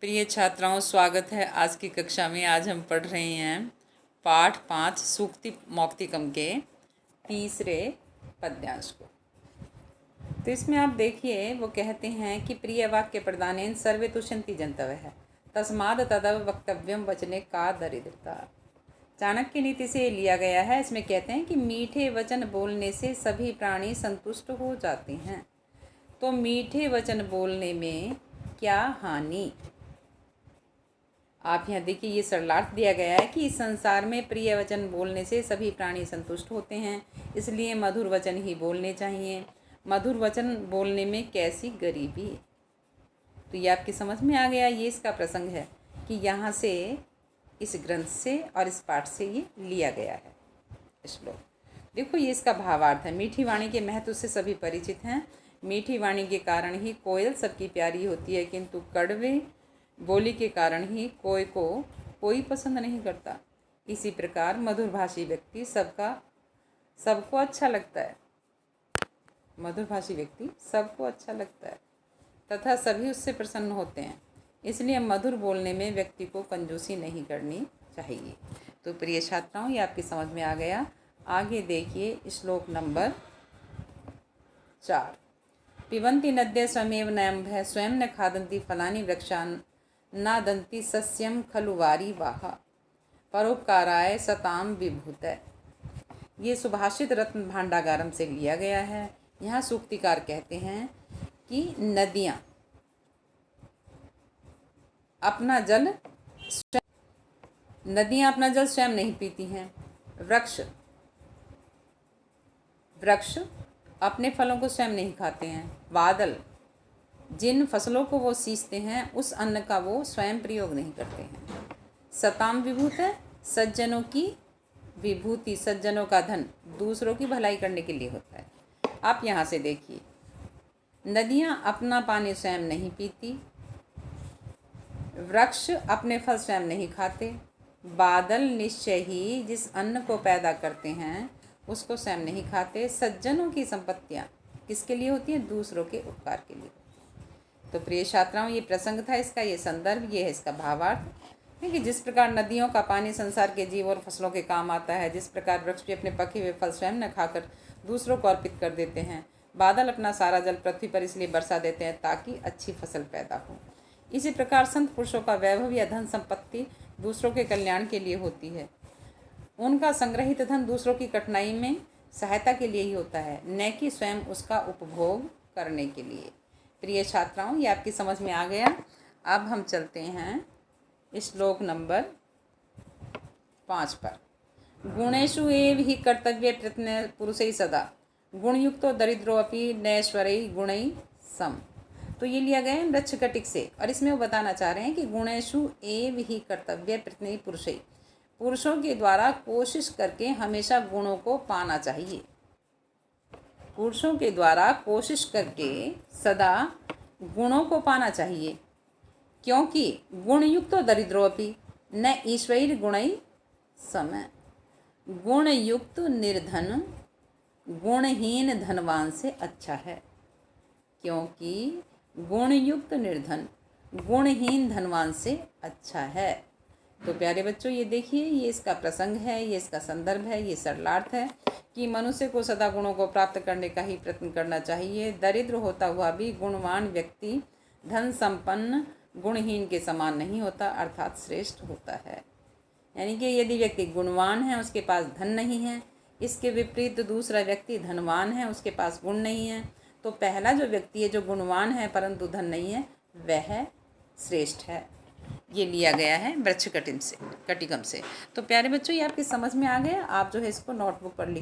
प्रिय छात्राओं, स्वागत है आज की कक्षा में। आज हम पढ़ रहे हैं पाठ 5 सूक्ति मौक्तिकम के तीसरे पद्यांश को। तो इसमें आप देखिए, वो कहते हैं कि प्रिय वाक्य प्रदानेन सर्वे तुष्यन्ति जन्तवः तस्माद् तदव वक्तव्यम वचने का दरिद्रता। चाणक्य नीति से लिया गया है। इसमें कहते हैं कि मीठे वचन बोलने से सभी प्राणी संतुष्ट हो जाते हैं। तो मीठे वचन बोलने में क्या हानि? आप यहाँ देखिए, ये सरलार्थ दिया गया है कि इस संसार में प्रिय वचन बोलने से सभी प्राणी संतुष्ट होते हैं, इसलिए मधुर वचन ही बोलने चाहिए। मधुर वचन बोलने में कैसी गरीबी। तो ये आपकी समझ में आ गया। ये इसका प्रसंग है कि यहाँ से, इस ग्रंथ से और इस पाठ से ये लिया गया है श्लोक। देखो, ये इसका भावार्थ है। मीठी वाणी के महत्व से सभी परिचित हैं। मीठी वाणी के कारण ही कोयल सबकी प्यारी होती है, किंतु कड़वे बोली के कारण ही कोई पसंद नहीं करता। इसी प्रकार मधुरभाषी व्यक्ति सबको अच्छा लगता है। मधुरभाषी व्यक्ति सबको अच्छा लगता है तथा सभी उससे प्रसन्न होते हैं। इसलिए मधुर बोलने में व्यक्ति को कंजूसी नहीं करनी चाहिए। तो प्रिय छात्राओं, ये आपकी समझ में आ गया। आगे देखिए श्लोक नंबर 4। पिबन्ति नद्यः स्वयमेव नयम्भः स्वयं न खादन्ति फलानि वृक्षान् नादन्ति सस्यम खलु वारी वाह परोपकाराय सताम विभूतः। ये सुभाषित रत्न भांडागारम से लिया गया है। यहाँ सूक्तिकार कहते हैं कि नदियाँ अपना जल स्वयं नहीं पीती हैं। वृक्ष अपने फलों को स्वयं नहीं खाते हैं। बादल जिन फसलों को वो सींचते हैं, उस अन्न का वो स्वयं प्रयोग नहीं करते हैं। सताम विभूत है, सज्जनों की विभूति, सज्जनों का धन दूसरों की भलाई करने के लिए होता है। आप यहाँ से देखिए, नदियाँ अपना पानी स्वयं नहीं पीती, वृक्ष अपने फल स्वयं नहीं खाते, बादल निश्चय ही जिस अन्न को पैदा करते हैं उसको स्वयं नहीं खाते। सज्जनों की संपत्तियाँ किसके लिए होती हैं? दूसरों के उपकार के लिए। तो प्रिय छात्राओं, ये प्रसंग था इसका, ये संदर्भ, ये है इसका भावार्थ। कि जिस प्रकार नदियों का पानी संसार के जीव और फसलों के काम आता है, जिस प्रकार वृक्ष भी अपने पके हुए फल स्वयं न खाकर दूसरों को अर्पित कर देते हैं, बादल अपना सारा जल पृथ्वी पर इसलिए बरसा देते हैं ताकि अच्छी फसल पैदा हो। इसी प्रकार संत पुरुषों का वैभव या धन संपत्ति दूसरों के कल्याण के लिए होती है। उनका संग्रहित धन दूसरों की कठिनाई में सहायता के लिए ही होता है, न कि स्वयं उसका उपभोग करने के लिए। प्रिय छात्राओं, ये आपकी समझ में आ गया। अब हम चलते हैं श्लोक नंबर 5 पर। गुणेषु एव हि कर्तव्ये प्रयत्न पुरुषै सदा गुणयुक्तो दरिद्रोऽपि नैश्वर्यै गुणै सम। तो ये लिया गया है मृच्छकटिक से, और इसमें वो बताना चाह रहे हैं कि गुणेषु एव हि कर्तव्ये प्रयत्न पुरुषै, पुरुषों के द्वारा कोशिश करके हमेशा गुणों को पाना चाहिए। पुरुषों के द्वारा कोशिश करके सदा गुणों को पाना चाहिए, क्योंकि गुणयुक्त दरिद्रोऽपि न ईश्वरी गुणै सम। गुणयुक्त निर्धन गुणहीन धनवान से अच्छा है, क्योंकि गुणयुक्त निर्धन गुणहीन धनवान से अच्छा है। तो प्यारे बच्चों, ये देखिए, ये इसका प्रसंग है, ये इसका संदर्भ है, ये सरलार्थ है कि मनुष्य को सदा गुणों को प्राप्त करने का ही प्रयत्न करना चाहिए। दरिद्र होता हुआ भी गुणवान व्यक्ति धन संपन्न गुणहीन के समान नहीं होता, अर्थात श्रेष्ठ होता है। यानी कि यदि व्यक्ति गुणवान है, उसके पास धन नहीं है, इसके विपरीत दूसरा व्यक्ति धनवान है, उसके पास गुण नहीं है, तो पहला जो व्यक्ति है जो गुणवान है परंतु धन नहीं है, वह श्रेष्ठ है। ये लिया गया है मृच्छकटिकम से। तो प्यारे बच्चों, ये आपकी समझ में आ गया। आप जो है इसको नोटबुक पर लिख